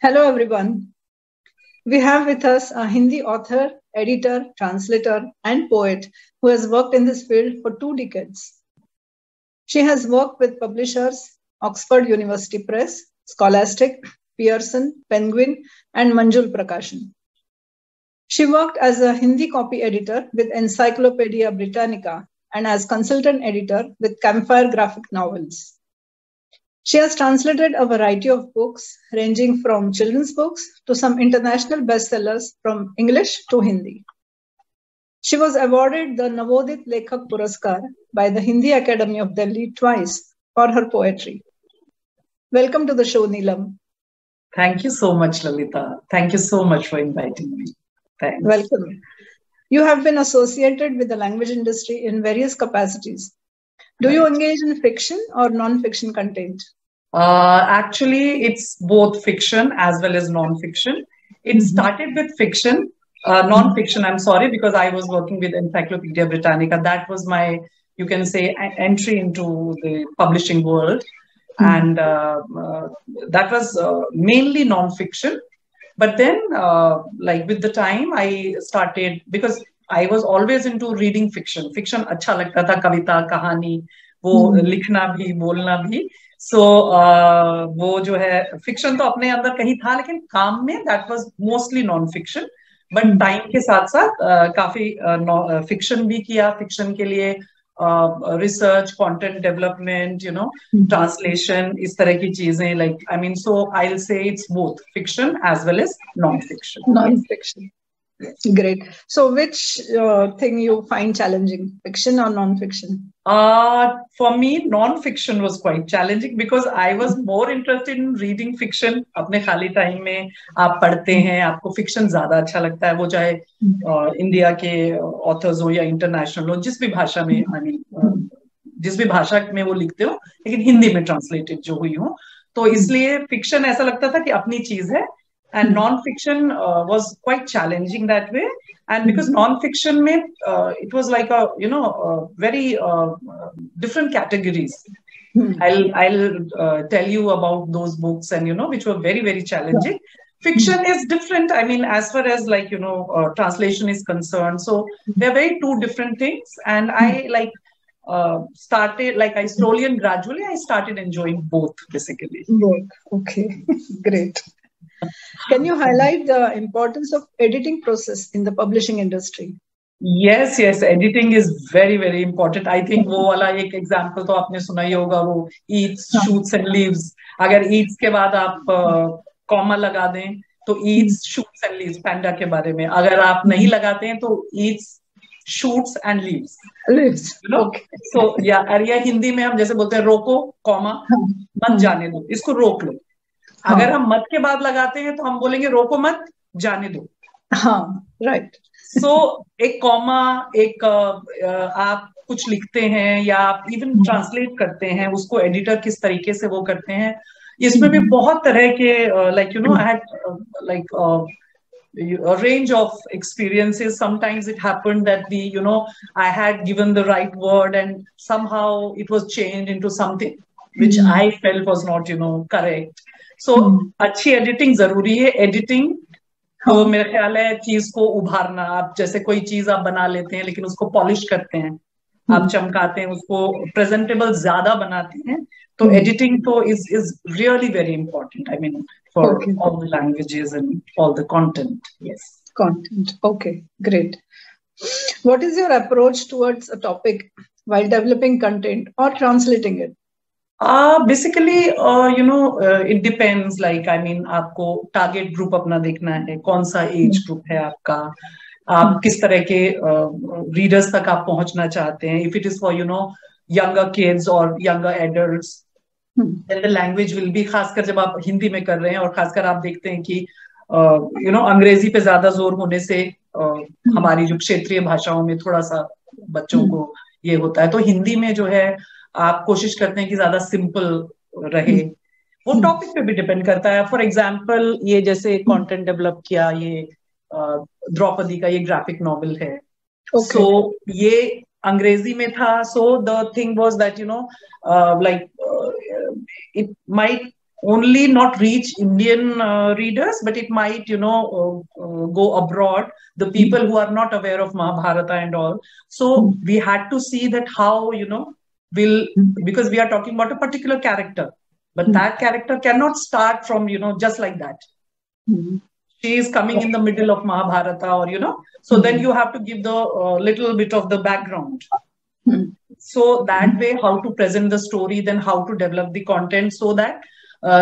Hello, everyone. We have with us a Hindi author, editor, translator, and poet who has worked in this field for 2 decades. She has worked with publishers Oxford University Press, Scholastic, Pearson, Penguin, and Manjul Prakashan. She worked as a Hindi copy editor with Encyclopedia Britannica and as consultant editor with Campfire Graphic Novels. She has translated a variety of books, ranging from children's books to some international bestsellers from English to Hindi. She was awarded the Navodit Lekhak Puraskar by the Hindi Academy of Delhi twice for her poetry. Welcome to the show, Neelam. Thank you so much, Lalita. Thank you so much for inviting me. Thanks. Welcome. You have been associated with the language industry in various capacities. Do you engage in fiction or non-fiction content? Actually, it's both fiction as well as non-fiction. It started with fiction, non-fiction, I'm sorry, because I was working with Encyclopedia Britannica. That was my, you can say, entry into the publishing world. And that was mainly non-fiction. But then, like with the time, I started, because I was always into reading fiction. Fiction अच्छा लगता था, कविता, कहानी, वो लिखना भी, बोलना भी. So वो जो है फिक्शन तो अपने अंदर कहीं था, लेकिन काम में that was mostly non-fiction. But time के साथ साथ काफी फिक्शन भी किया. फिक्शन के लिए रिसर्च, कंटेंट डेवलपमेंट, ट्रांसलेशन, इस तरह की चीजें, like I mean, so I'll say it's both fiction as well as non-fiction. Non-fiction. Great. So which thing you find challenging, fiction or non-fiction? For me, non-fiction was quite challenging because I was more interested in reading fiction. अपने खाली time में आप पढ़ते हैं, आपको fiction ज्यादा अच्छा लगता है, वो चाहे इंडिया के ऑथर्स हो या इंटरनेशनल हो, जिस भी भाषा में, I mean, जिस भी भाषा में वो लिखते हो, लेकिन हिंदी में ट्रांसलेटेड जो हुई हो, तो इसलिए fiction ऐसा लगता था कि अपनी चीज है. And non-fiction was quite challenging that way. And because non-fiction mein, it was like a, very different categories. I'll tell you about those books and, which were very, very challenging. Fiction is different. I mean, as far as like, translation is concerned. So they're very two different things. And I started, like I slowly and gradually, I started enjoying both basically. Both. Okay, great. Can you highlight the importance of editing process in the publishing industry? Yes, editing is very, very important. I think वो वाला एक example तो आपने सुना ही होगा, वो eats, shoots and leaves. अगर eats के बाद आप comma लगा दें तो eats, shoots and leaves, panda के बारे में. अगर आप नहीं लगाते हैं तो eats, shoots and leaves. Leaves. Okay. So या हिंदी में हम जैसे बोलते हैं रोको, comma, मत जाने दो, इसको रोक लो. अगर हम मत के बाद लगाते हैं तो हम बोलेंगे रोको मत, जाने दो. हाँ, राइट. सो एक कॉमा, एक आप कुछ लिखते हैं या आप इवन ट्रांसलेट करते हैं, उसको एडिटर किस तरीके से वो करते हैं, इसमें भी बहुत तरह के like I had like a range of experiences. Sometimes it happened that I had given the right word and somehow it was changed into something which I felt was not correct. So अच्छी editing जरूरी है. Editing तो मेरा ख्याल है चीज को उभारना. आप जैसे कोई चीज आप बना लेते हैं लेकिन उसको पॉलिश करते हैं, आप चमकाते हैं, उसको प्रेजेंटेबल ज्यादा बनाते हैं, तो एडिटिंग तो is really very important. I mean for all the languages and all the content. Yes, content. Okay, great. What is your approach towards a topic while developing content और translating it? Basically, it depends. Like, I mean, आपको target group अपना देखना है, कौन सा age group है आपका, आप किस तरह के रीडर्स तक आप पहुंचना चाहते हैं. If it is for younger kids or younger adults, then the language will be, खासकर जब आप हिंदी में कर रहे हैं और खासकर आप देखते हैं कि अंग्रेजी पे ज्यादा जोर होने से हमारी जो क्षेत्रीय भाषाओं में थोड़ा सा बच्चों को ये होता है, तो हिंदी में जो है आप कोशिश करते हैं कि ज्यादा सिंपल रहे. वो टॉपिक पे भी डिपेंड करता है. फॉर एग्जांपल, ये जैसे कंटेंट डेवलप किया, ये द्रौपदी का ये ग्राफिक नॉवेल है. सो ये अंग्रेजी में था. So the thing was that like it might only not reach Indian readers, but it might, go abroad, the people who are not aware of Mahabharata and all. So we had to see that how, because we are talking about a particular character, but that character cannot start from, just like that. She is coming in the middle of Mahabharata, or, so then you have to give the little bit of the background. So that way, how to present the story, then how to develop the content so that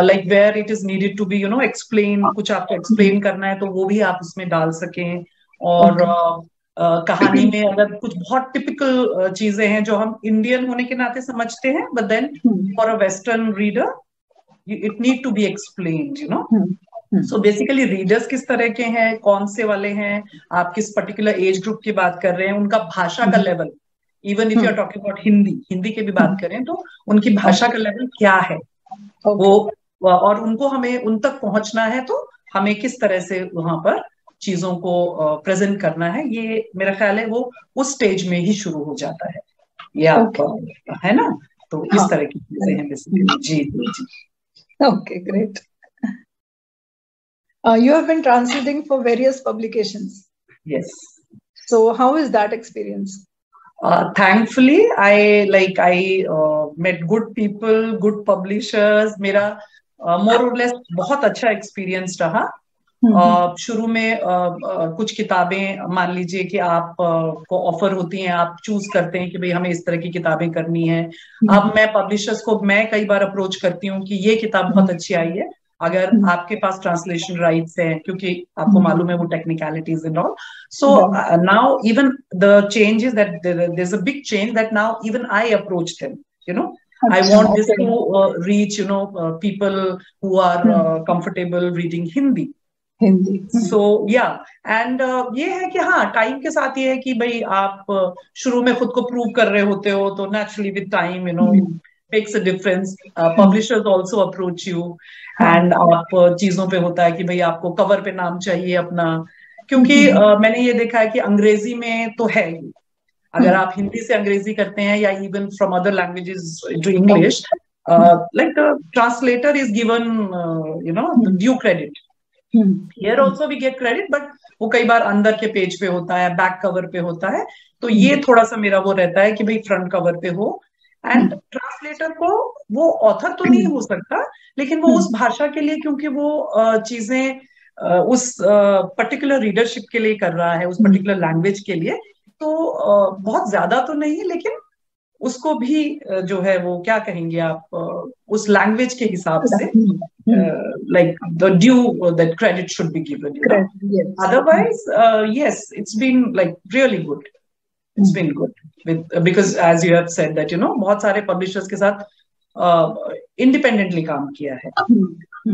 like where it is needed to be, explain, कुछ आपको explain करना है तो वो भी आप उसमें डाल सकें. और कहानी में अगर कुछ बहुत टिपिकल चीजें हैं जो हम इंडियन होने के नाते समझते हैं, but then for a Western reader, it need to be explained, So basically readers किस तरह के हैं, कौन से वाले हैं, आप किस particular age group की बात कर रहे हैं, उनका भाषा का level, even if you are talking about Hindi के भी बात करें तो उनकी भाषा का level क्या है, वो और उनको हमें उन तक पहुंचना है तो हमें किस तरह से वहां पर चीजों को प्रेजेंट करना है, ये मेरा ख्याल है वो उस स्टेज में ही शुरू हो जाता है, या है ना. तो इस तरह की चीजें हैं बेसिकली. जी. Okay, great. You have been translating for various publications. Yes. So how is that experience? Thankfully, I met good people, good publishers. मेरा more or less बहुत अच्छा experience रहा. शुरू में कुछ किताबें मान लीजिए कि आप को ऑफर होती हैं, आप चूज करते हैं कि भाई हमें इस तरह की किताबें करनी है. अब मैं पब्लिशर्स को मैं कई बार अप्रोच करती हूँ कि ये किताब बहुत अच्छी आई है, अगर आपके पास ट्रांसलेशन राइट्स है, क्योंकि आपको मालूम है वो technicalities and all. So now even the change is that there is a big change that now even I approach them, I want this to reach, people who are comfortable reading Hindi. So yeah, and ये है कि हाँ time के साथ ये है कि भाई आप शुरू में खुद को प्रूव कर रहे होते हो तो naturally with time, it makes a difference. Publishers also approach you, and आप चीजों पे होता है कि भाई आपको कवर पे नाम चाहिए अपना, क्योंकि मैंने ये देखा है कि अंग्रेजी में तो है ही, अगर आप हिंदी से अंग्रेजी करते हैं या even from other languages to English, like the translator is given the due credit. Here also we get credit, but वो कई बार अंदर के पेज पे होता है, बैक कवर पे होता है, तो ये थोड़ा सा मेरा वो रहता है कि भाई फ्रंट कवर पे हो. एंड ट्रांसलेटर को वो ऑथर तो नहीं हो सकता, लेकिन वो उस भाषा के लिए, क्योंकि वो चीजें उस पर्टिकुलर रीडरशिप के लिए कर रहा है, उस पर्टिकुलर लैंग्वेज के लिए, तो बहुत ज्यादा तो नहीं, लेकिन उसको भी जो है वो क्या कहेंगे आप, उस लैंग्वेज के हिसाब से like the due that credit should be given. Yes. Otherwise, yes, it's been like really good. It's been good because as you have said that बहुत सारे publishers के साथ independently काम किया है,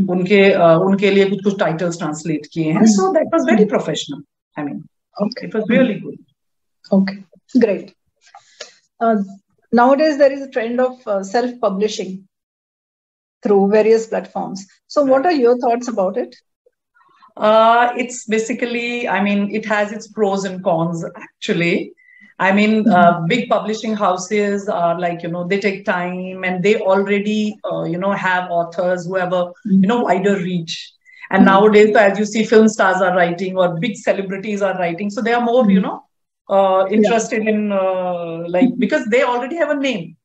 उनके लिए कुछ titles translate किए हैं, so that was very professional. I mean, it was really good. Okay, great. Nowadays there is a trend of self-publishing through various platforms. So what are your thoughts about it? It's basically, I mean, it has its pros and cons actually. I mean, big publishing houses are like, they take time and they already, have authors who have a, wider reach. And nowadays, as you see, film stars are writing or big celebrities are writing. So they are more, interested in, because they already have a name.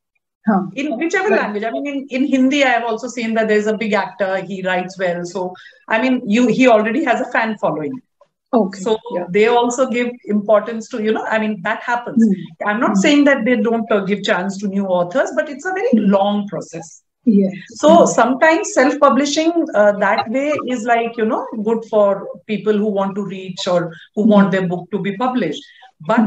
In whichever language. I mean, in Hindi, I have also seen that there's a big actor, he writes well. So, I mean, he already has a fan following. Okay. So they also give importance to, I mean, that happens. I'm not saying that they don't give chance to new authors, but it's a very long process. Yes. So sometimes self-publishing that way is like, good for people who want to reach or who want their book to be published. But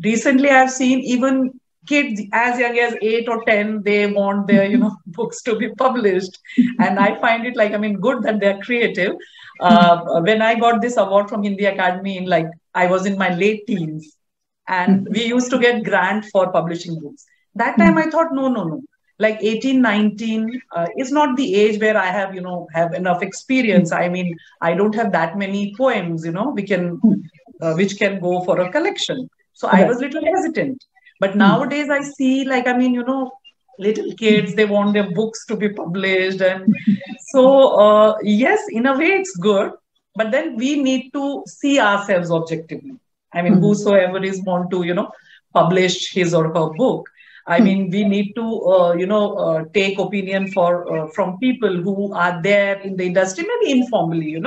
recently I've seen even kids as young as 8 or 10, they want their, books to be published. And I find it good that they're creative. When I got this award from Hindi Academy I was in my late teens, and we used to get grant for publishing books. That time I thought, no. Like 18, 19 is not the age where I have, have enough experience. I mean, I don't have that many poems, which can go for a collection. So I was a little hesitant. But nowadays I see little kids, they want their books to be published. And so, yes, in a way it's good, but then we need to see ourselves objectively. I mean, whosoever is want to, publish his or her book, I mean, we need to, take opinion from people who are there in the industry, maybe informally,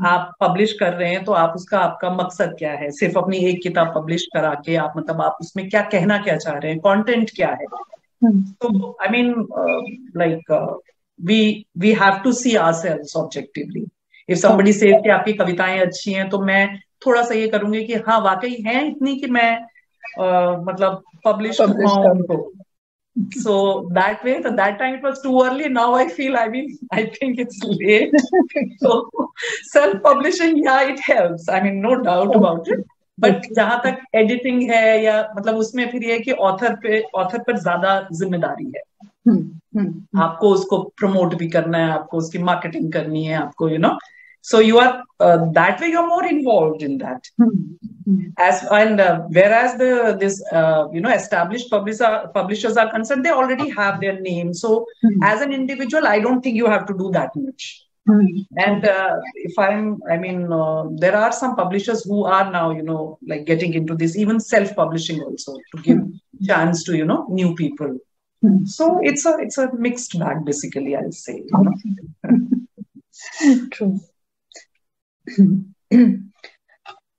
आप publish कर रहे हैं तो आप उसका आपका मकसद क्या है, सिर्फ अपनी एक किताब पब्लिश करा के आप मतलब आप उसमें क्या कहना क्या चाह रहे हैं, कंटेंट क्या है. तो I mean like we have to see ourselves objectively. If somebody says कि आपकी कविताएं अच्छी हैं तो मैं थोड़ा सा ये करूंगी कि हाँ वाकई हैं इतनी कि मैं मतलब पब्लिश कराऊं उनको. So that way, so that time it was too early. Now I feel, I think it's late. So self-publishing, yeah, it helps. I mean, no doubt about it. But जहां तक एडिटिंग है या मतलब उसमें फिर ये कि ऑथर पर ज्यादा जिम्मेदारी है. आपको उसको प्रमोट भी करना है, आपको उसकी मार्केटिंग करनी है, आपको so you are that way you're more involved in that. Whereas this established publishers are concerned, they already have their name. So as an individual, I don't think you have to do that much. And there are some publishers who are now like getting into this, even self-publishing also, to give chance to new people. So it's a mixed bag, basically, I'll say. True.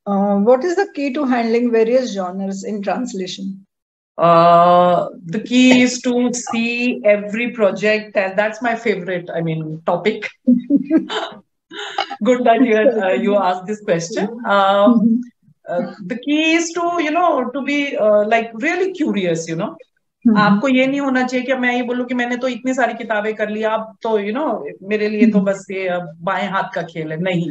What is the key to handling various genres in translation? The key is to see every project, and that's my favorite, topic. Good that you asked this question. The key is to be like really curious, आपको ये नहीं होना चाहिए कि मैं ये बोलूं कि मैंने तो इतनी सारी किताबें कर ली, आप तो मेरे लिए तो बस ये बाएं हाथ का खेल है. नहीं,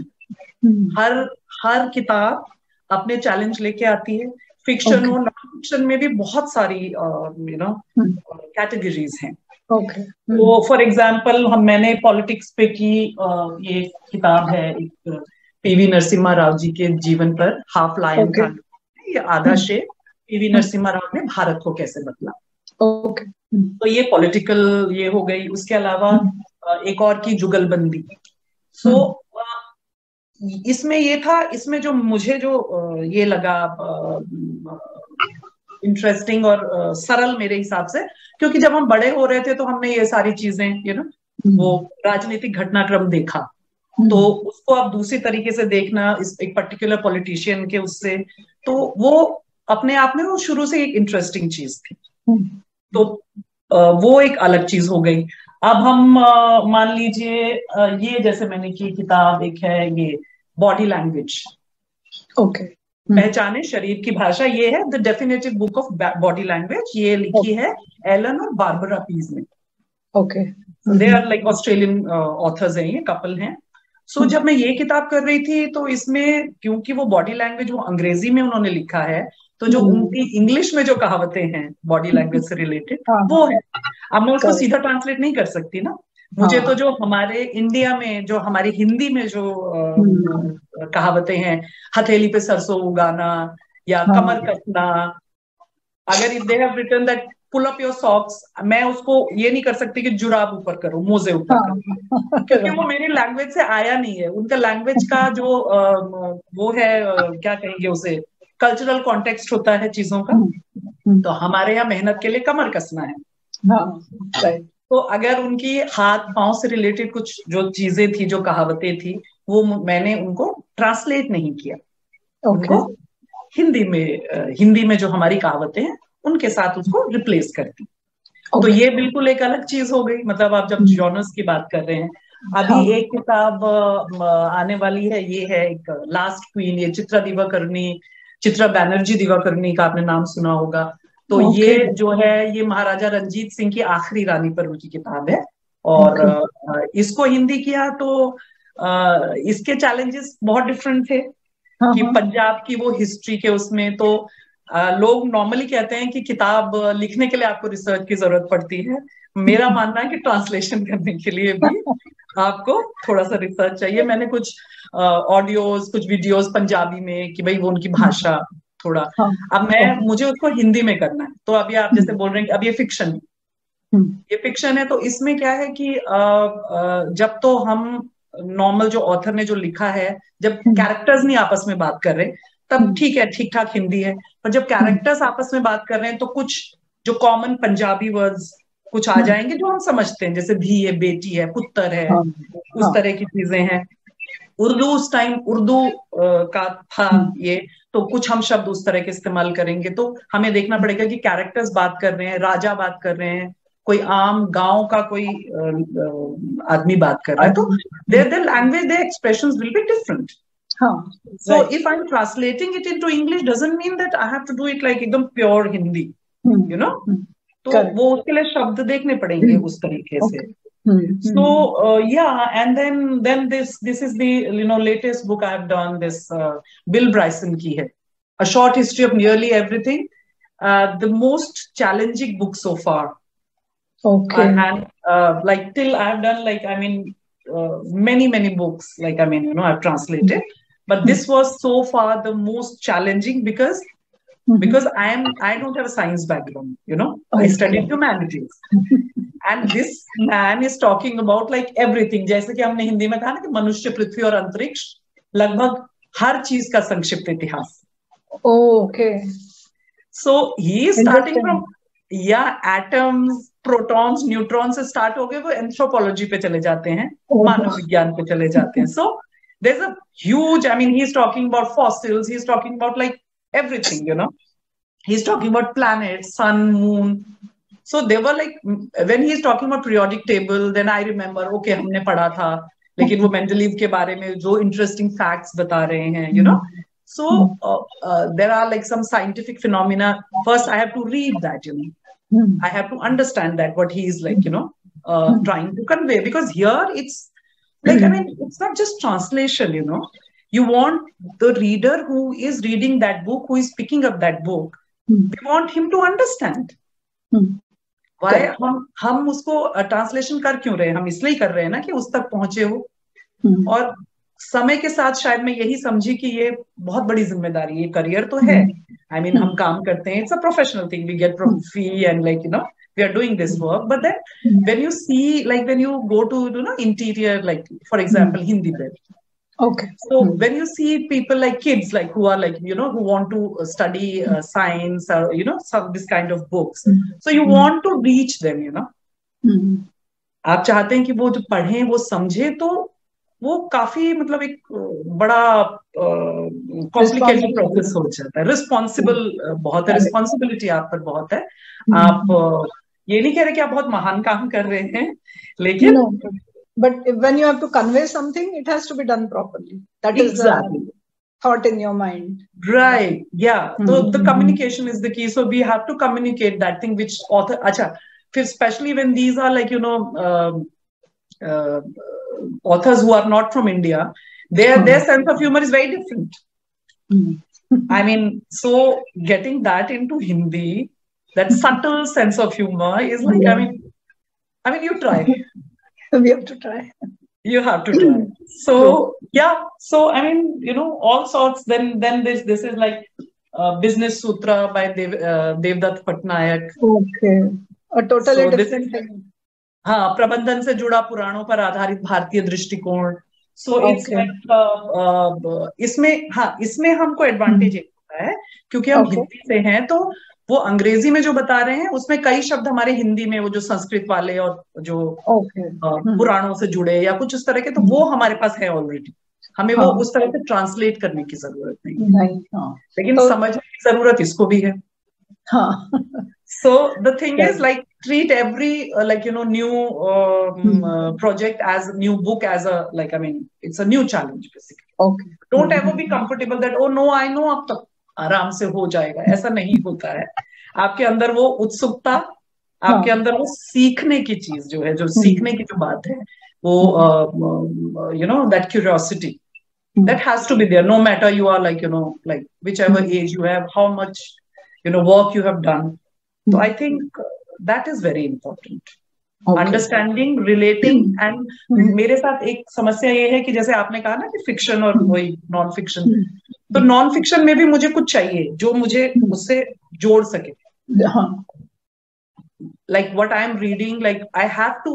हर किताब अपने चैलेंज लेके आती है. फिक्शन हो, नॉन फिक्शन में भी बहुत सारी कैटेगरीज हैं. तो फॉर एग्जांपल मैंने पॉलिटिक्स पे की ये किताब है एक पीवी नरसिम्हा राव जी के जीवन पर, हाफ लायन था, ये आधा शेर. पीवी नरसिम्हा राव ने भारत को कैसे बदला. तो ये पॉलिटिकल ये हो गई. उसके अलावा एक और की जुगलबंदी. सो इसमें ये था, इसमें जो मुझे जो ये लगा इंटरेस्टिंग और सरल मेरे हिसाब से, क्योंकि जब हम बड़े हो रहे थे तो हमने ये सारी चीजें वो राजनीतिक घटनाक्रम देखा, तो उसको आप दूसरी तरीके से देखना इस एक पर्टिकुलर पॉलिटिशियन के उससे, तो वो अपने आप में वो शुरू से एक इंटरेस्टिंग चीज थी. तो वो एक अलग चीज हो गई. अब हम मान लीजिए ये जैसे मैंने की किताब एक है ये बॉडी लैंग्वेज, पहचाने शरीर की भाषा. ये है the definitive book of body language. ये लिखी है एलन और बारबरा पीज ने. They are like Australian authors हैं, ये कपल हैं. सो जब मैं ये किताब कर रही थी तो इसमें क्योंकि वो बॉडी लैंग्वेज वो अंग्रेजी में उन्होंने लिखा है, तो जो उनकी इंग्लिश में जो कहावतें हैं बॉडी लैंग्वेज से रिलेटेड वो है. अब मैं उसको सीधा ट्रांसलेट नहीं कर सकती ना. मुझे तो जो हमारे इंडिया में जो हमारी हिंदी में जो कहावतें हैं, हथेली पे सरसों उगाना या कमर कसना, अगर if they have written that pull up your socks, मैं उसको ये नहीं कर सकती कि जुराब ऊपर करो, मोजे ऊपर करो, क्योंकि वो मेरी लैंग्वेज से आया नहीं है. उनका लैंग्वेज का जो वो है क्या कहेंगे उसे, कल्चरल कॉन्टेक्स्ट होता है चीजों का. तो हमारे यहाँ मेहनत के लिए कमर कसना है. तो अगर उनकी हाथ पांव से रिलेटेड कुछ जो चीजें थी, जो कहावतें थी, वो मैंने उनको ट्रांसलेट नहीं किया. उनको हिंदी में जो हमारी कहावतें हैं उनके साथ उसको रिप्लेस कर दी. तो ये बिल्कुल एक अलग चीज हो गई. मतलब आप जब जॉनर्स की बात कर रहे हैं, अभी एक किताब आने वाली है, ये है एक लास्ट क्वीन, ये चित्रा बैनर्जी दिवाकरनी का आपने नाम सुना होगा. तो ये जो है ये महाराजा रंजीत सिंह की आखिरी रानी पर उनकी किताब है. और इसको हिंदी किया तो इसके चैलेंजेस बहुत डिफरेंट थे कि पंजाब की वो हिस्ट्री के उसमें तो लोग नॉर्मली कहते हैं कि किताब लिखने के लिए आपको रिसर्च की जरूरत पड़ती है. मेरा मानना है कि ट्रांसलेशन करने के लिए भी आपको थोड़ा सा रिसर्च चाहिए. मैंने कुछ ऑडियोज, कुछ वीडियोस पंजाबी में कि भाई वो उनकी भाषा थोड़ा, अब मुझे उसको हिंदी में करना है. तो अभी आप जैसे बोल रहे हैं कि अब ये फिक्शन, ये फिक्शन है, तो इसमें क्या है कि जब तो हम नॉर्मल जो ऑथर ने जो लिखा है, जब कैरेक्टर्स नहीं आपस में बात कर रहे तब ठीक है, ठीक ठाक हिंदी है। पर जब कैरेक्टर्स आपस में बात कर रहे हैं तो कुछ जो कॉमन पंजाबी वर्ड्स कुछ आ जाएंगे जो हम समझते हैं, जैसे भी है, बेटी है, पुत्र है, उस तरह की चीजें हैं। उर्दू उस टाइम उर्दू का था ये, तो कुछ हम शब्द उस तरह के इस्तेमाल करेंगे, तो हमें देखना पड़ेगा कि कैरेक्टर्स बात कर रहे हैं, राजा बात कर रहे हैं, कोई आम गांव का कोई आदमी बात कर रहा है, तो their language, their expressions will be different. So if I'm translating it into English doesn't mean that I have to do it like एकदम pure Hindi, you know. तो वो उसके लिए शब्द देखने पड़ेंगे उस तरीके से. So yeah, and then this is the latest book I have done, this Bill Bryson की है, A Short History of Nearly Everything, the most challenging book so far. Okay. And like till I have done like many books, like I've translated, but this was so far the most challenging because I don't have a science background, I studied humanities. And this man is talking about like everything, जैसे कि हमने हिंदी में कहा ना कि मनुष्य, पृथ्वी और अंतरिक्ष, लगभग हर चीज का संक्षिप्त इतिहास. Okay. So he is starting from atoms, protons, neutrons से start हो गए, वो एंथ्रोपोलॉजी पे चले जाते हैं, मानव विज्ञान पे चले जाते हैं. So there's a huge, he's talking about fossils, he's talking about like everything, he's talking about planets, sun, moon. So they were like, when he's talking about periodic table, then I remember, okay, हमने पढ़ा था, लेकिन वो Mendeleev के बारे में जो interesting facts बता रहे हैं, So there are like some scientific phenomena. First, I have to read that, I have to understand that what he is like, trying to convey. Because here it's like, it's not just translation, You want the reader who is reading that book, who is picking up that book, we want him to understand. Why हम उसको translation कर क्यों रहे हैं? हम इसलिए कर रहे हैं ना कि उस तक पहुंचे हो. और समय के साथ शायद मैं यही समझी कि ये बहुत बड़ी जिम्मेदारी, ये करियर तो है, हम काम करते हैं, it's a professional thing, we get fee and like we are doing this work, but then when you see, like when you go to interior, like for example Hindi bed, okay, so when you see people like kids, like who are like who want to study science or some this kind of books, so you want to reach them, आप चाहते हैं कि वो जो पढ़ें वो समझे, तो वो काफी मतलब एक बड़ा कॉम्प्लिकेटेड प्रोसेस हो जाता है. रिस्पॉन्सिबल बहुत है, रिस्पॉन्सिबिलिटी आप पर बहुत है. आप ये नहीं कह रहे कि आप बहुत महान काम कर रहे हैं, लेकिन but when you have to convey something, it has to be done properly. That exactly. is the thought in your mind, right? Yeah. So the communication is the key. So we have to communicate that thing which author. Acha, especially when these are like authors who are not from India, their sense of humor is very different. So getting that into Hindi, that subtle sense of humor is like, you try. We have to try. You have to try. So yeah. So all sorts. Then this is like Business Sutra by Devdutt Pattanayak. Okay, a totally different thing. हाँ, प्रबंधन से जुड़ा पुराणों पर आधारित भारतीय दृष्टिकोण. So it's like इसमें हमको एडवांटेज होता है क्योंकि हम हिंदी से हैं, तो वो अंग्रेजी में जो बता रहे हैं उसमें कई शब्द हमारे हिंदी में, वो जो संस्कृत वाले और जो पुराणों से जुड़े या कुछ उस तरह के, तो वो हमारे पास है ऑलरेडी. हमें वो उस तरह से ट्रांसलेट करने की जरूरत नहीं, लेकिन समझने की जरूरत इसको भी है. So the thing is like treat every new project as a new book, as a it's a new challenge basically. Okay. Don't ever be comfortable that no I know अब तक आराम से हो जाएगा, ऐसा नहीं होता है. आपके अंदर वो उत्सुकता, आपके अंदर वो सीखने की चीज जो है, जो सीखने की जो बात है, वो that curiosity that has to be there, no matter you are like whichever age you have, how much work you have done. So I think that is very important. Understanding, relating, and मेरे साथ एक समस्या ये है कि जैसे आपने कहा ना कि फिक्शन और वही नॉन फिक्शन, तो नॉन फिक्शन में भी मुझे कुछ चाहिए जो मुझे उससे जोड़ सके. like what I am reading, like I have to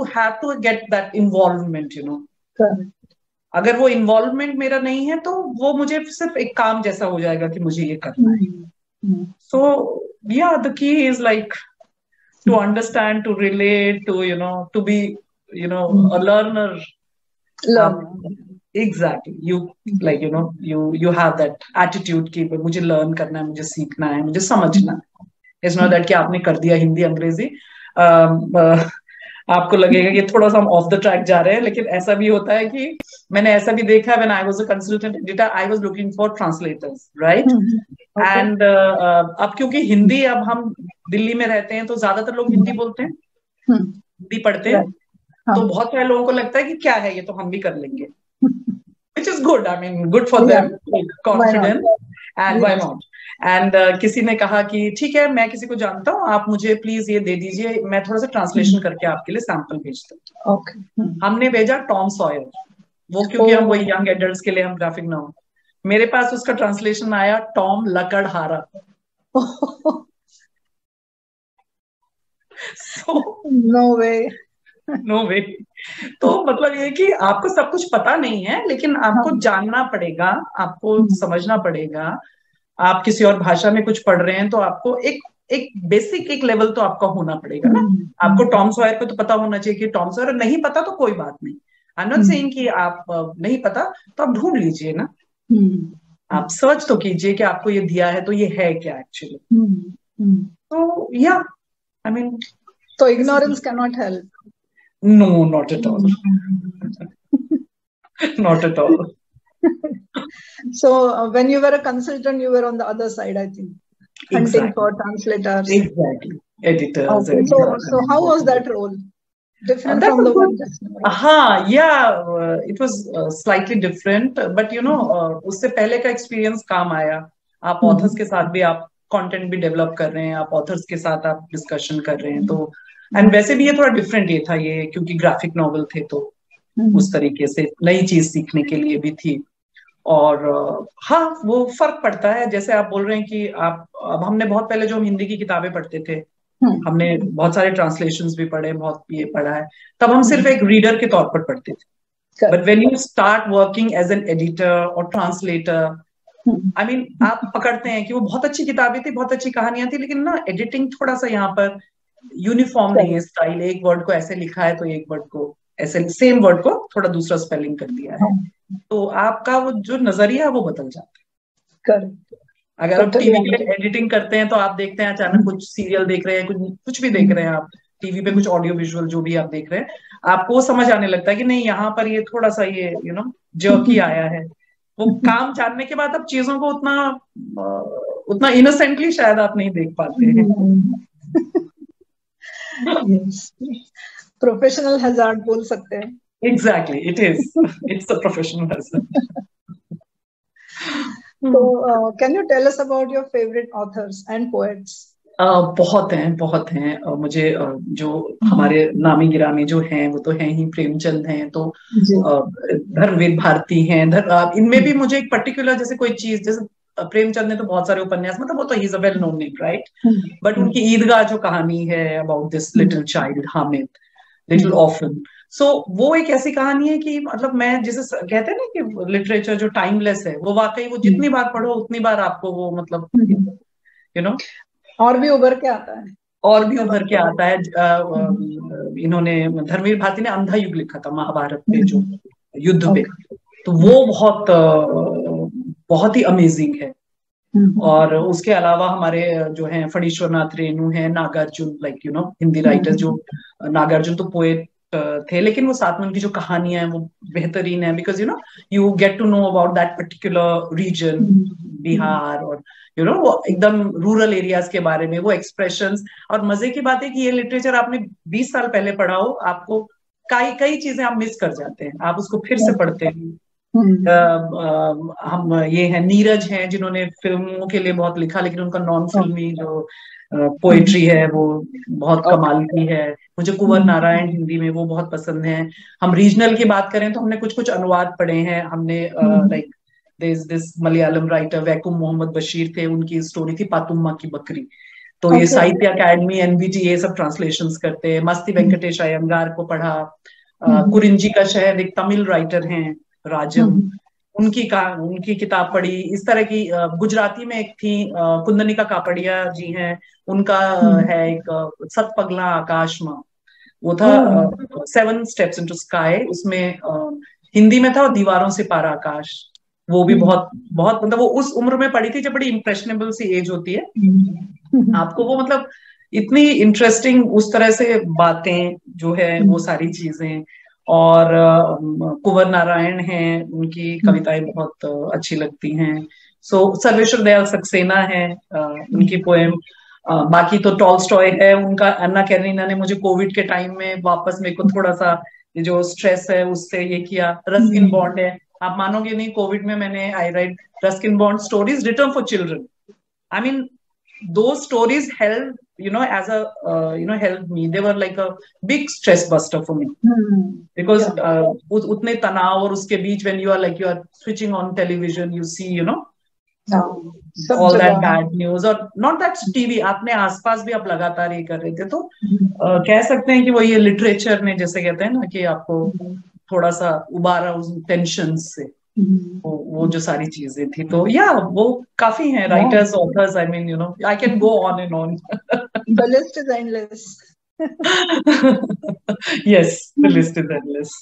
get that involvement, you know. Correct. अगर वो इन्वॉल्वमेंट मेरा नहीं है तो वो मुझे सिर्फ एक काम जैसा हो जाएगा कि मुझे ये करना है. So yeah, the key is like to understand, to relate, to you know, to be, you know, a learner. Exactly. You like, you know, you have that attitude कि मुझे learn करना है, मुझे सीखना है, मुझे समझना है. It's not that कि आपने कर दिया हिंदी अंग्रेजी, आपको लगेगा कि थोड़ा सा हम ऑफ द ट्रैक जा रहे हैं, लेकिन ऐसा भी होता है कि मैंने ऐसा भी देखा है. When I was a consultant editor, I was looking for translators, right. And अब क्योंकि हिंदी, अब हम दिल्ली में रहते हैं तो ज्यादातर लोग हिंदी बोलते हैं, हिंदी पढ़ते हैं, तो बहुत सारे लोगों को लगता है कि क्या है ये, तो हम भी कर लेंगे, which is good. I mean, good for them, confident, and why not? And किसी ने कहा कि ठीक है, मैं किसी को जानता हूँ, आप मुझे प्लीज ये दे दीजिए, मैं थोड़ा सा ट्रांसलेशन करके आपके लिए सैंपल भेजता हूँ. हमने भेजा टॉम सॉयर, वो क्योंकि हम वही यंग एडल्ट्स के लिए हम ग्राफिक नाउन, मेरे पास उसका ट्रांसलेशन आया टॉम लकड़हारा. नो वे. तो मतलब ये कि आपको सब कुछ पता नहीं है, लेकिन आपको जानना पड़ेगा, आपको समझना पड़ेगा. आप किसी और भाषा में कुछ पढ़ रहे हैं तो आपको एक बेसिक एक लेवल तो आपका होना पड़ेगा ना. आपको टॉम सॉयर को तो पता होना चाहिए कि टॉम सॉयर, नहीं पता तो कोई बात नहीं. आई एम नॉट सेइंग कि आप नहीं पता तो आप ढूंढ लीजिए ना, आप सर्च तो कीजिए कि आपको ये दिया है तो ये है क्या एक्चुअली. तो या आई मीन, तो ignorance can not help. No, not at all. Not at all. So when you were a consultant, you were on the other side, I think, hunting for translators. Exactly. Editors. Okay. So how was that role? Different from the one just now? Yeah, it was slightly different, but you know, उससे पहले का experience काम आया. आप authors के साथ भी आप content भी develop कर रहे हैं, आप authors के साथ आप discussion कर रहे हैं, तो एंड वैसे भी ये थोड़ा डिफरेंट ये था, ये क्योंकि ग्राफिक नॉवल थे तो उस तरीके से नई चीज सीखने के लिए भी थी. और हाँ, वो फर्क पड़ता है. जैसे आप बोल रहे हैं कि आप, अब हमने बहुत पहले जो हम हिंदी की किताबें पढ़ते थे, हमने बहुत सारे ट्रांसलेशंस भी पढ़े, बहुत ये पढ़ा है, तब हम सिर्फ एक रीडर के तौर पर पढ़ते थे. But when you start working as an editor और ट्रांसलेटर, आई मीन, आप पकड़ते हैं कि वो बहुत अच्छी किताबें थी, बहुत अच्छी कहानियां थी, लेकिन ना एडिटिंग थोड़ा सा यहाँ पर यूनिफॉर्म नहीं है स्टाइल. एक वर्ड को ऐसे लिखा है तो एक वर्ड को ऐसे, सेम वर्ड को थोड़ा दूसरा स्पेलिंग कर दिया है, तो आपका वो जो नजरिया है वो बदल जाता है. अगर आप टीवी के लिए एडिटिंग करते हैं तो आप देखते हैं अचानक कुछ सीरियल देख रहे हैं, कुछ भी देख रहे हैं आप टीवी पे, कुछ ऑडियो विजुअल जो भी आप देख रहे हैं, आपको समझ आने लगता है कि नहीं, यहाँ पर ये थोड़ा सा ये यू नो जर्की आया है. वो काम जानने के बाद अब चीजों को उतना इनोसेंटली शायद आप नहीं देख पाते हैं. Yes. Professional hazard बोल सकते हैं. Exactly, it is. It's a professional hazard. So, can you tell us about your favorite authors and poets? बहुत हैं. मुझे जो हमारे नामी गिरामी जो हैं वो तो हैं ही, प्रेमचंद हैं, तो धर्मवीर भारती हैं. इनमें भी मुझे एक पर्टिकुलर, जैसे कोई चीज, जैसे प्रेमचंद ने तो बहुत सारे उपन्यास, मतलब वो तो ही is a well known name, right. But उनकी ईदगाह जो कहानी है about this little child Hamid, little orphan, so वो एक ऐसी कहानी है कि मतलब मैं जिसे कहते हैं ना कि लिटरेचर जो टाइमलेस है, वो वाकई वो जितनी बार पढ़ो उतनी बार आपको वो मतलब यू नो और भी उभर के आता है. इन्होंने, धर्मवीर भारती ने अंधा युग लिखा था महाभारत पे, जो युद्ध पे, तो वो बहुत ही अमेजिंग है. और उसके अलावा हमारे जो हैं फणीश्वरनाथ रेणु हैं, Nagarjun, like you know Hindi writer जो, नागार्जुन तो पोएट थे, लेकिन वो साथ में उनकी जो कहानियां हैं वो बेहतरीन है, because you know you get to know about that particular region, Bihar, और यू नो वो एकदम रूरल एरियाज के बारे में, वो एक्सप्रेशंस. और मजे की बात है कि ये लिटरेचर आपने 20 साल पहले पढ़ा हो, आपको कई चीजें आप मिस कर जाते हैं, आप उसको फिर से पढ़ते हैं. हम ये हैं नीरज हैं, जिन्होंने फिल्मों के लिए बहुत लिखा, लेकिन उनका नॉन फिल्मी जो पोएट्री है वो बहुत कमाल की है. मुझे कुंवर नारायण हिंदी में वो बहुत पसंद है. हम रीजनल की बात करें तो हमने कुछ अनुवाद पढ़े हैं हमने, like this Malayalam writer Vaikom Muhammad Basheer थे, उनकी स्टोरी थी पातुम्मा की बकरी, तो ये Okay. साहित्य अकेडमी, एनबीटी, ये सब ट्रांसलेशंस करते हैं। मस्ती वेंकटेश अयंगार को पढ़ा, कुरिंजी का शहर एक तमिल राइटर हैं राजम, उनकी किताब पढ़ी। इस तरह की गुजराती में एक थी कुंदनिका कापड़िया जी हैं, उनका है एक सत पगला आकाश में, वो था 7 स्टेप्स इनटू स्काई, उसमें हिंदी में था, और दीवारों से पारा आकाश, वो भी बहुत बहुत मतलब वो उस उम्र में पढ़ी थी जब बड़ी इम्प्रेशनेबल सी एज होती है आपको, वो मतलब इतनी इंटरेस्टिंग उस तरह से बातें जो है वो सारी चीजें। और कुंवर नारायण हैं, उनकी कविताएं बहुत अच्छी लगती हैं। सो सर्वेश्वर दयाल सक्सेना है, उनकी पोएम। बाकी तो टॉलस्टॉय है, उनका अन्ना कैरेनिना ने मुझे कोविड के टाइम में वापस मेरे को थोड़ा सा ये जो स्ट्रेस है उससे ये किया। रस्किन बॉन्ड है, आप मानोगे नहीं, कोविड में मैंने I write Ruskin Bond stories written for children. I mean, those stories helped, as a, helped me. They were like a big stress buster for me. Because utne tanav और उसके बीच when you are switching on television, you see, all that bad news, और not that TV, आपने आसपास भी आप लगातार ये कर रहे थे, तो कह सकते हैं कि वो ये लिटरेचर ने, जैसे कहते हैं ना, कि आपको थोड़ा सा उबारा उस टेंशन से, वो जो सारी चीजें थी। तो या वो काफी हैं writers, authors, I mean I can go on and on. The list is endless. Yes, the list is endless.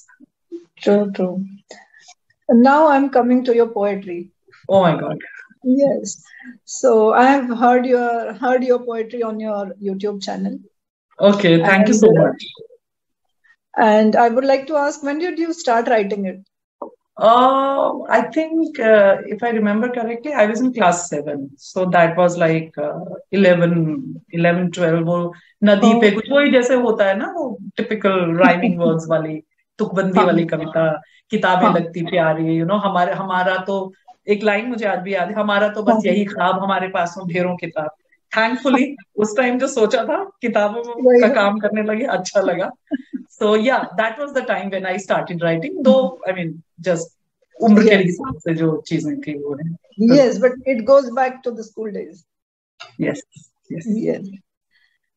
True. And now I'm coming to your poetry. Oh my God. Yes. So I have heard your poetry on your YouTube channel. Okay, thank you so much. And I would like to ask, when did you start writing it? I think, if I remember correctly, I was in class 7. So that was like 11, 12. वो नदी पे कुछ वही जैसे होता है ना, वो typical rhyming words वाली, तुकबंदी वाली कविता, किताबें लगती प्यारी, हमारा तो एक लाइन मुझे आज भी याद है, हमारा तो बस यही ख्वाब, हमारे पास में ढेरों किताब। थैंकफुली उस टाइम जो सोचा था किताबों का काम करने लगे, अच्छा लगा। So yeah, that was the time when I started writing. Though I mean, just उम्र के हिसाब से जो चीजें थी वो है। Yes, but it goes back to the school days. Yes.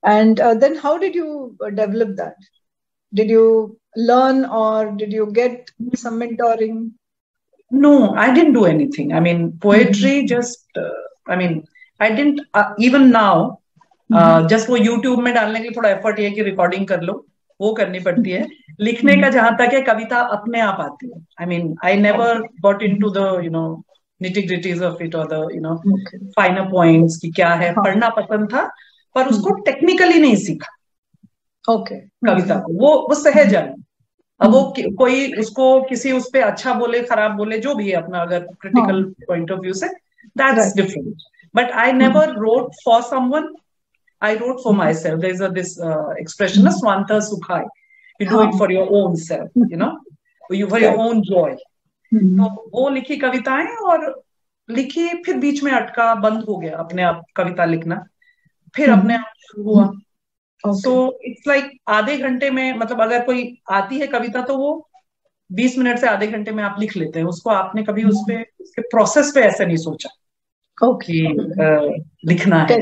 And then how did you develop that? Did you learn or did you get some mentoring? No, I didn't do anything. I mean, poetry just, I didn't, even now, just वो YouTube में डालने के लिए थोड़ा effort ये कि recording कर लो, वो करनी पड़ती है। लिखने का जहां तक है, कविता अपने आप आती है। I mean, I never got into the, nitty-gritties of it or the, finer points कि क्या है। पढ़ना पसंद था, पर उसको टेक्निकली नहीं सीखा। कविता को वो सहज है। अब वो कोई उसको किसी उस पे अच्छा बोले, खराब बोले, जो भी है अपना, अगर क्रिटिकल पॉइंट ऑफ व्यू से, that's different. But I never wrote for someone. I wrote for myself. There's this expression, swanta sukhai. You do it for your own self, for your own joy. तो वो लिखी कविताएं, और लिखी, फिर बीच में अटका, बंद हो गया अपने आप कविता लिखना, फिर अपने आप शुरू हुआ। So it's like आधे घंटे में, मतलब अगर कोई आती है कविता तो वो 20 मिनट से आधे घंटे में आप लिख लेते हैं उसको। आपने कभी उसके प्रोसेस पे ऐसे नहीं सोचा कि लिखना है,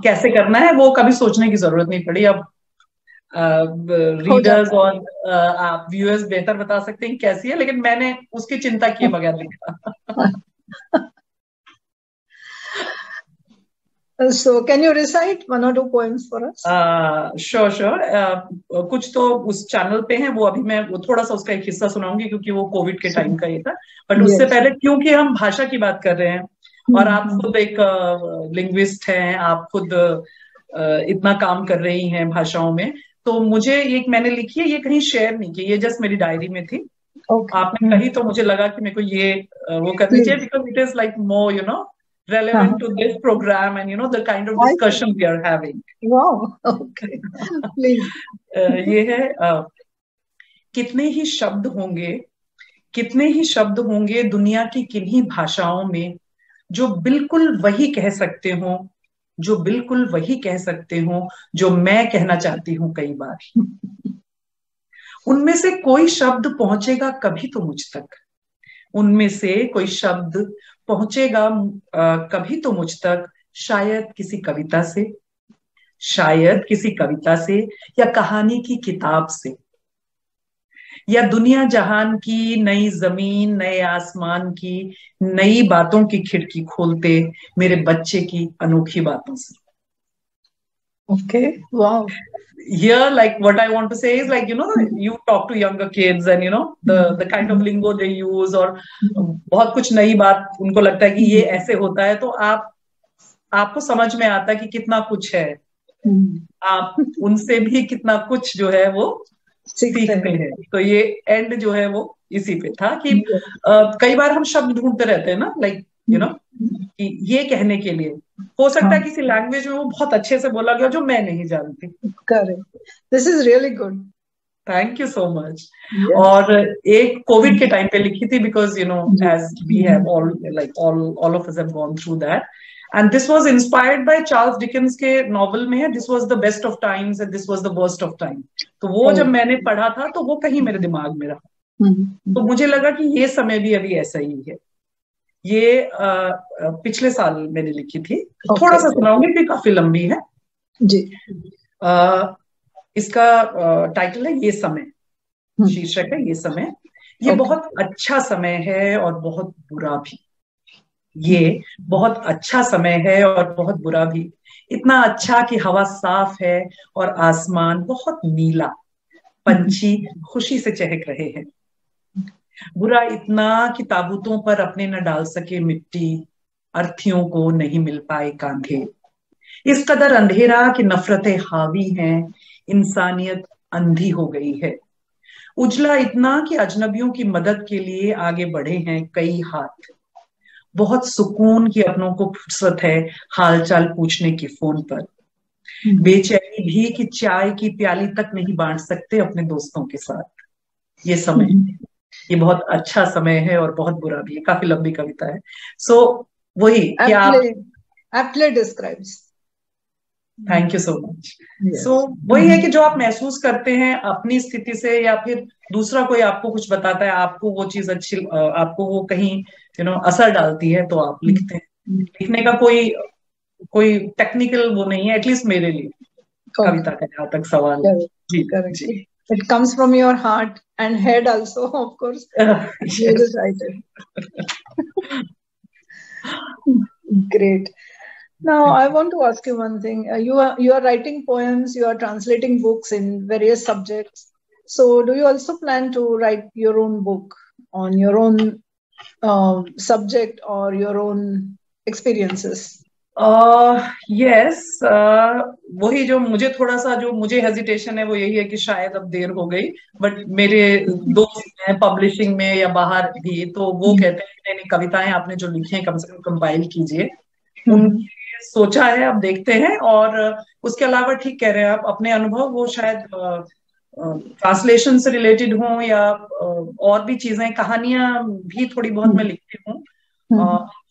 कैसे करना है, वो कभी सोचने की जरूरत नहीं पड़ी। अब रीडर्स और आप व्यूअर्स बेहतर बता सकते हैं कैसी है, लेकिन मैंने उसकी चिंता किए बगैर लिखा। So can you recite 1 or 2 poems for us? Sure. कुछ तो उस चैनल पे हैं, वो अभी मैं वो थोड़ा सा उसका एक हिस्सा सुनाऊंगी, क्योंकि वो कोविड के टाइम का ही था। बट उससे पहले, क्योंकि हम भाषा की बात कर रहे हैं, और आप खुद एक लिंग्विस्ट हैं, आप खुद इतना काम कर रही हैं भाषाओं में, तो मुझे एक मैंने लिखी है, ये कहीं शेयर नहीं की, ये जस्ट मेरी डायरी में थी। आपने कही तो मुझे लगा कि मेरे को ये वो करनी चाहिए, because it is like more relevant to this program and the kind of discussion we are having. Wow, okay. Please. ये है, कितने ही शब्द होंगे दुनिया की किन्हीं भाषाओं में, जो बिल्कुल वही कह सकते हो जो मैं कहना चाहती हूँ कई बार। उनमें से कोई शब्द पहुंचेगा कभी तो मुझ तक, उनमें से कोई शब्द पहुंचेगा कभी तो मुझ तक, शायद किसी कविता से, शायद किसी कविता से, या कहानी की किताब से, या दुनिया जहान की नई जमीन, नए आसमान की नई बातों की खिड़की खोलते मेरे बच्चे की अनोखी बातों से. Okay. Wow. Here, like what I want to say is, like, you talk to younger kids and the kind of lingo they use, और बहुत कुछ नई बात उनको लगता है कि ये ऐसे होता है, तो आपको समझ में आता है कि कितना कुछ है. आप उनसे भी कितना कुछ जो है वो सीखते हैं. तो ये एंड जो है वो इसी पे था कि कई बार हम शब्द ढूंढते रहते हैं ना, लाइक कि ये कहने के लिए हो सकता है किसी लैंग्वेज में वो बहुत अच्छे से बोला गया जो मैं नहीं जानती. Correct. This is really good. Thank you so much. और एक कोविड के टाइम पे लिखी थी, because as we have all of us have gone through that, and this was inspired by Charles Dickens के नॉवल में है, this was the best of times and this was the worst of time. तो वो जब मैंने पढ़ा था तो वो कहीं मेरे दिमाग में रहा. तो मुझे लगा कि ये समय भी अभी ऐसा ही है. ये पिछले साल मैंने लिखी थी. थोड़ा सा सुनाऊंगी क्योंकि काफी लंबी है जी. इसका टाइटल है ये समय, शीर्षक है ये समय. ये बहुत अच्छा समय है और बहुत बुरा भी. ये बहुत अच्छा समय है और बहुत बुरा भी. इतना अच्छा कि हवा साफ है और आसमान बहुत नीला, पंछी खुशी से चहक रहे हैं. बुरा इतना कि ताबूतों पर अपने न डाल सके मिट्टी, अर्थियों को नहीं मिल पाए कांधे. इस कदर अंधेरा कि नफरतें हावी हैं, इंसानियत अंधी हो गई है. उजला इतना कि अजनबियों की मदद के लिए आगे बढ़े हैं कई हाथ. बहुत सुकून कि अपनों को फुर्सत है हालचाल पूछने की फोन पर. बेचैनी भी कि चाय की प्याली तक नहीं बांट सकते अपने दोस्तों के साथ. ये समय, ये बहुत अच्छा समय है और बहुत बुरा भी है. काफी लंबी कविता है. सो वही कि आप aptly describes. Thank you so much. So वही है कि जो आप महसूस करते हैं अपनी स्थिति से, या फिर दूसरा कोई आपको कुछ बताता है, आपको वो चीज अच्छी, आपको वो कहीं असर डालती है, तो आप लिखते हैं. लिखने का कोई टेक्निकल वो नहीं है, एटलीस्ट मेरे लिए, कविता का जहां तक सवाल है. जी जी. It comes from your heart and head also, of course. You just write it. Great. Now, I want to ask you one thing. You are writing poems, you are translating books in various subjects. So, do you also plan to write your own book on your own subject or your own experiences? Yes. वही जो मुझे थोड़ा सा जो मुझे hesitation है वो यही है कि शायद अब देर हो गई. बट मेरे दोस्त हैं पब्लिशिंग में या बाहर भी, तो वो कहते हैं नहीं नहीं, कविताएं आपने जो लिखी हैं कम से कम कंपाइल कीजिए. उनके सोचा है, अब देखते हैं. और उसके अलावा ठीक कह रहे हैं आप, अपने अनुभव वो शायद ट्रांसलेशन से रिलेटेड हों या और भी चीजें, कहानियां भी थोड़ी बहुत मैं लिखती हूँ.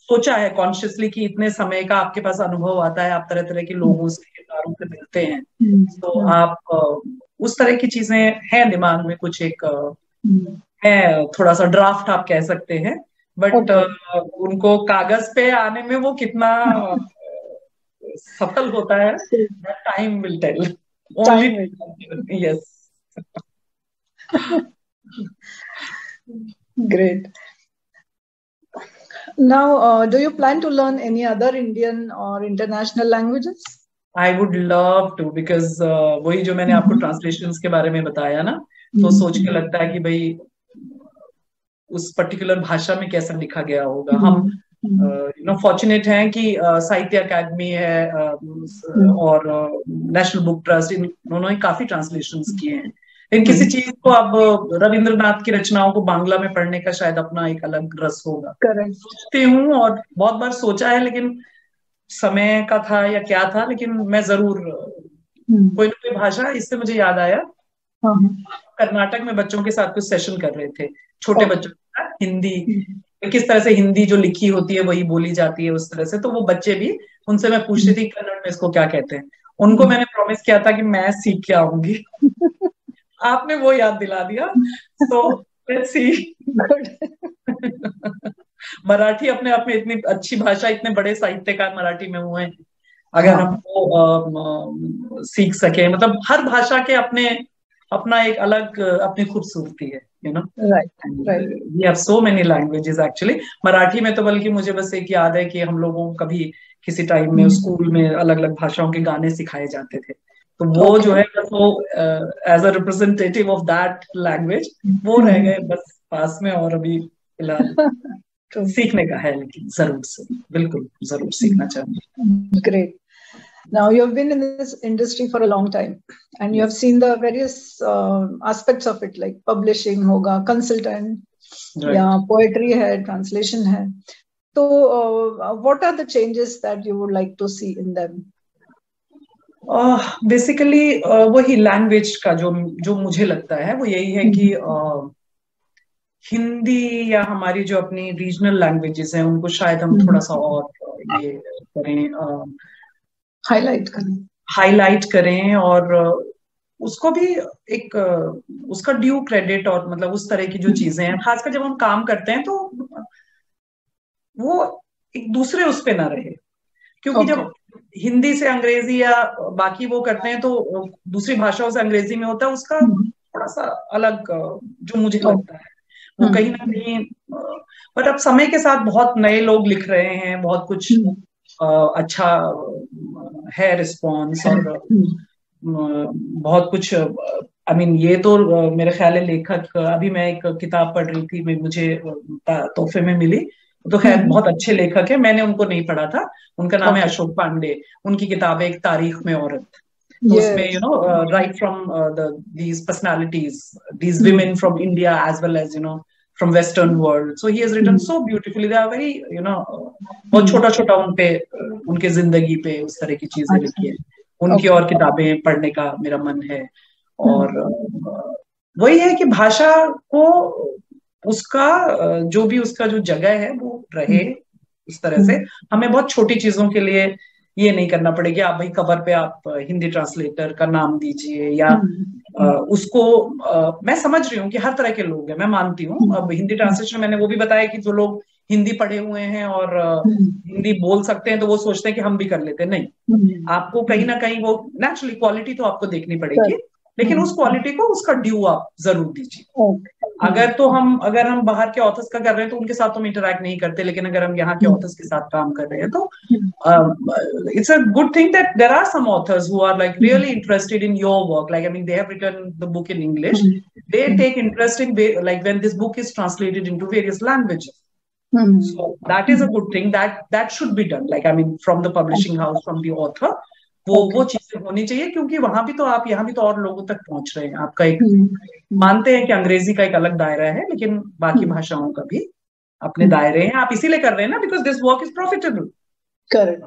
सोचा है कॉन्शियसली कि इतने समय का आपके पास अनुभव आता है, आप तरह तरह के लोगों से, किरदारों से मिलते हैं, तो आप उस तरह की चीजें हैं दिमाग में. कुछ एक है, थोड़ा सा ड्राफ्ट आप कह सकते हैं. बट उनको कागज पे आने में वो कितना सफल होता है, time will tell. Only yes. Great. Now, do you plan to learn any other Indian or international languages? I would love to, because वही जो मैंने आपको ट्रांसलेशंस के बारे में बताया ना, तो सोच के लगता है कि भाई उस पर्टिकुलर भाषा में कैसा लिखा गया होगा. हम फॉर्चुनेट हैं कि साहित्य अकादमी है और नेशनल बुक ट्रस्ट, इन्होंने काफी ट्रांसलेशंस किए हैं. लेकिन किसी चीज को, अब रविंद्रनाथ की रचनाओं को बांग्ला में पढ़ने का शायद अपना एक अलग रस होगा. सोचती हूँ और बहुत बार सोचा है, लेकिन समय का था या क्या था, लेकिन मैं जरूर कोई ना कोई भाषा. इससे मुझे याद आया, कर्नाटक में बच्चों के साथ कुछ सेशन कर रहे थे, छोटे बच्चों के साथ, हिंदी किस तरह से, हिंदी जो लिखी होती है वही बोली जाती है उस तरह से. तो वो बच्चे भी, उनसे मैं पूछ रही थी कन्नड़ में इसको क्या कहते हैं. उनको मैंने प्रॉमिस किया था कि मैं सीख के आऊंगी. आपने वो याद दिला दिया. So let's see. मराठी अपने आप में इतनी अच्छी भाषा, इतने बड़े साहित्यकार मराठी में हुए हैं, अगर हाँ, हमको सीख सके, मतलब हर भाषा के अपने अपना एक अलग अपनी खूबसूरती है, you know. Right, right. We have so many languages actually. Marathi में तो बल्कि मुझे बस एक याद है कि हम लोगों को कभी किसी टाइम में स्कूल में अलग अलग भाषाओं के गाने सिखाए जाते थे, तो वो जो ओके। है बस वो as a representative of that language वो रह गए बस पास में, और अभी फिलहाल सीखने का है, लेकिन जरूर से, बिल्कुल जरूर सीखना चाहूंगी। Great. Now you have been in this industry for a long time, and you have Yes. seen the various aspects of it, like publishing होगा, consultant, Right. या poetry है, translation है. So, what are the changes that you would like to see in them? Basically वही language का जो जो मुझे लगता है वो यही है कि हिंदी या हमारी जो अपनी रीजनल लैंग्वेजेस हैं उनको शायद हम थोड़ा सा और ये करें, हाईलाइट करें, और उसको भी एक उसका ड्यू क्रेडिट, और मतलब उस तरह की जो चीजें हैं, खासकर जब हम काम करते हैं तो वो एक दूसरे उस पे ना रहे, क्योंकि जब हिंदी से अंग्रेजी या बाकी वो करते हैं तो दूसरी भाषाओं से अंग्रेजी में होता है उसका थोड़ा सा अलग जो मुझे लगता है वो कहीं ना कहीं, पर अब समय के साथ बहुत नए लोग लिख रहे हैं, बहुत कुछ अच्छा है रिस्पॉन्स, और बहुत कुछ आई मीन ये तो मेरे ख्याल है लेखक, अभी मैं एक किताब पढ़ रही थी, मुझे तोहफे में मिली, तो खैर बहुत अच्छे लेखक है, मैंने उनको नहीं पढ़ा था, उनका नाम है अशोक पांडे, उनकी किताब है एक तारीख में औरत, तो उसमें you know right from these personalities, these women from India as well as you know from Western world. So he has written so beautifully. They are very, you know, बहुत छोटा छोटा उनपे उनके जिंदगी पे उस तरह की चीजें लिखी है, उनकी और किताबें पढ़ने का मेरा मन है। और वही है कि भाषा को उसका जो भी उसका जो जगह है वो रहे उस तरह से, हमें बहुत छोटी चीजों के लिए ये नहीं करना पड़ेगा, आप भाई कवर पे आप हिंदी ट्रांसलेटर का नाम दीजिए, या उसको मैं समझ रही हूँ कि हर तरह के लोग हैं, मैं मानती हूँ, अब हिंदी ट्रांसलेशन मैंने वो भी बताया कि जो लोग हिंदी पढ़े हुए हैं और हिंदी बोल सकते हैं तो वो सोचते हैं कि हम भी कर लेते हैं, नहीं, आपको कहीं ना कहीं वो नेचुरली क्वालिटी तो आपको देखनी पड़ेगी, लेकिन उस क्वालिटी को उसका ड्यू आप जरूर दीजिए। अगर हम बाहर के ऑथर्स का कर रहे हैं तो उनके साथ तो हम इंटरेक्ट नहीं करते, लेकिन अगर हम यहाँ के ऑथर्स के साथ काम कर रहे हैं तो it's a good thing that there are some authors who are like really interested in your work, like I mean they have written the book in English, they take interest in like when this book is translated into various languages, so that is a good thing, that should be done, like I mean from the publishing house, from the author, वो चीजें होनी चाहिए, क्योंकि वहां भी तो आप यहाँ भी तो और लोगों तक पहुंच रहे हैं, आपका एक मानते हैं कि अंग्रेजी का एक अलग दायरा है, लेकिन बाकी भाषाओं का भी अपने दायरे हैं, आप इसीलिए कर रहे हैं ना, because this work is profitable. Correct.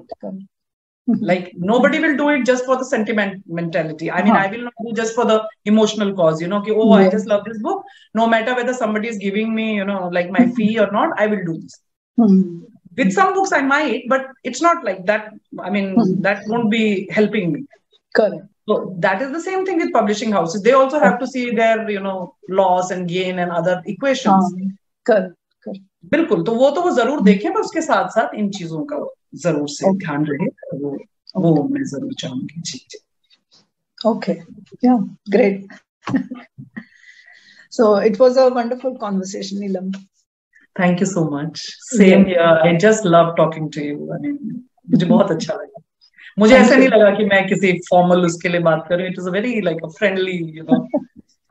Like nobody will do it just for the sentimentality. I mean, I will not do just for the emotional cause, you know, ki, oh, I just love this book. No matter whether somebody is giving me, you know, like my fee or not, I will do this. With some books I might, but it's not like that. I mean, that won't be helping me. Correct. So that is the same thing with publishing houses. They also have to see their, you know, loss and gain and other equations. Correct. बिल्कुल, तो वो जरूर देखें, पर उसके साथ साथ इन चीजों का जरूर से ध्यान रहे, वो मैं जरूर चाहूंगी। जी। Okay. Yeah, great. So it was a wonderful conversation, Neelam. Thank you so much. Same here. I just love talking to you. I mean, मुझे बहुत अच्छा लगा। मुझे ऐसा नहीं लगा कि मैं किसी फॉर्मल उसके लिए बात कर रही हूँ। It was a very like a friendly, you know,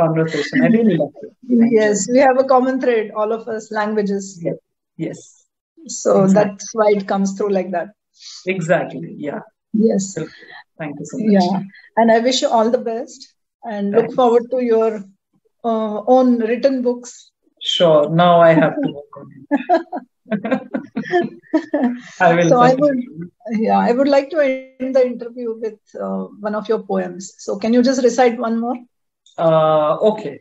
conversation. I really loved it. Yes, we have a common thread, all of us, languages. Yes. So that's why it comes through like that. Exactly. Yeah. Yes. Thank you so much. Yeah, and I wish you all the best, and look forward to your own written books. Sure. Now I have to work on it. I will. So I would like to end the interview with one of your poems. So can you just recite one more? Okay.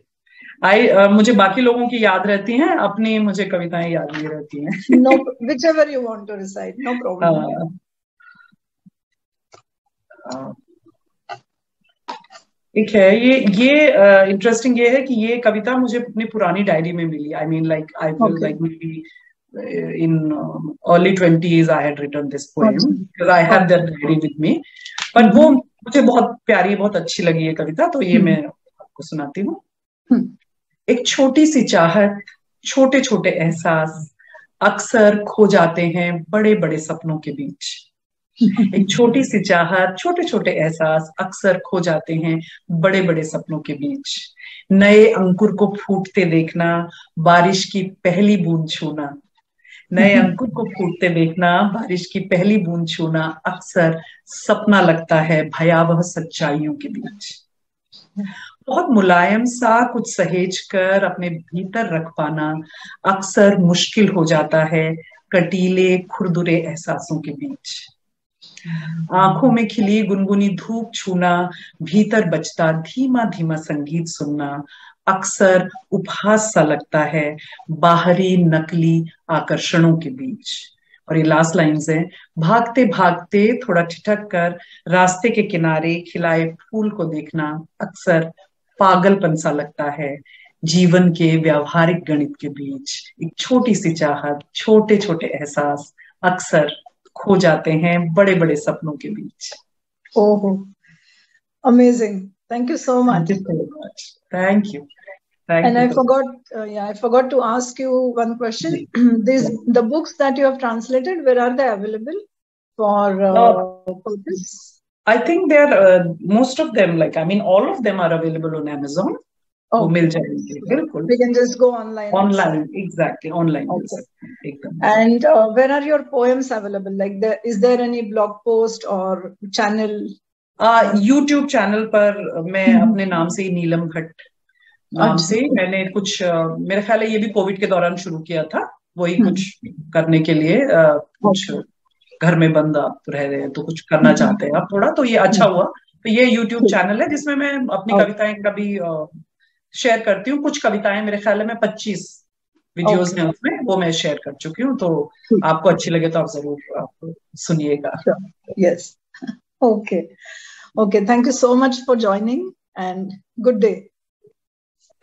मुझे बाकी लोगों की याद रहती हैं, अपनी मुझे कविताएं याद नहीं रहती हैं। No, whichever you want to recite, no problem. एक है ये इंटरेस्टिंग ये है कि ये कविता मुझे अपनी पुरानी डायरी में मिली। I mean like I feel like may be in early 20s I had written this poem because I have that diary with me. But वो मुझे बहुत प्यारी, बहुत अच्छी लगी ये कविता, तो ये मैं आपको सुनाती हूँ. एक छोटी सी चाहत, छोटे छोटे एहसास अक्सर खो जाते हैं बड़े बड़े सपनों के बीच. एक छोटी सी चाहत, छोटे छोटे एहसास अक्सर खो जाते हैं बड़े बड़े सपनों के बीच. नए अंकुर को फूटते देखना, बारिश की पहली बूंद छूना. नए अंकुर को फूटते देखना, बारिश की पहली बूंद छूना अक्सर सपना लगता है भयावह सच्चाइयों के बीच. बहुत मुलायम सा कुछ सहेज कर अपने भीतर रख पाना अक्सर मुश्किल हो जाता है कटीले खुरदुरे एहसासों के बीच. आंखों में खिली गुनगुनी धूप छूना, भीतर बजता धीमा धीमा संगीत सुनना अक्सर उपहास सा लगता है बाहरी नकली आकर्षणों के बीच. और ये लास्ट लाइन्स है. भागते भागते थोड़ा ठिठक कर रास्ते के किनारे खिलाए फूल को देखना अक्सर पागलपन सा लगता है जीवन के व्यावहारिक गणित के बीच. एक छोटी सी चाहत, छोटे छोटे एहसास अक्सर खो जाते हैं बड़े बड़े सपनों के बीच. Oh, amazing! Thank you so much. Thank you so much. Thank you. And I forgot to ask you one question. The books that you have translated, where are they available for purpose? I think they're most of them, like I mean, all of them are available on Amazon. Oh, मिल जाएंगे बिल्कुल. We can just go online. Online, exactly, online. Okay. And where are your poems available? Like, is there any blog post or channel? YouTube channel पर मैं अपने नाम से ही नीलम भट्ट नाम से मैंने कुछ मेरा ख्याल है ये भी कोविड के दौरान शुरू किया था. वही कुछ करने के लिए कुछ घर में बंद आप रह रहे हैं तो कुछ करना चाहते हैं आप थोड़ा, तो ये अच्छा हुआ. तो ये YouTube चैनल है जिसमें मैं अपनी कविताएं कभी शेयर करती हूँ. कुछ कविताएं मेरे ख्याल में 25 वीडियोस में उसमें वो मैं शेयर कर चुकी हूँ. तो आपको अच्छी लगे तो आप जरूर आप सुनिएगा. Yes. Okay. Thank you so much for joining and good day.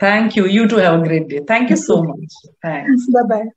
Thank you. You too have a great day. Thank you so much. Thanks. Bye-bye.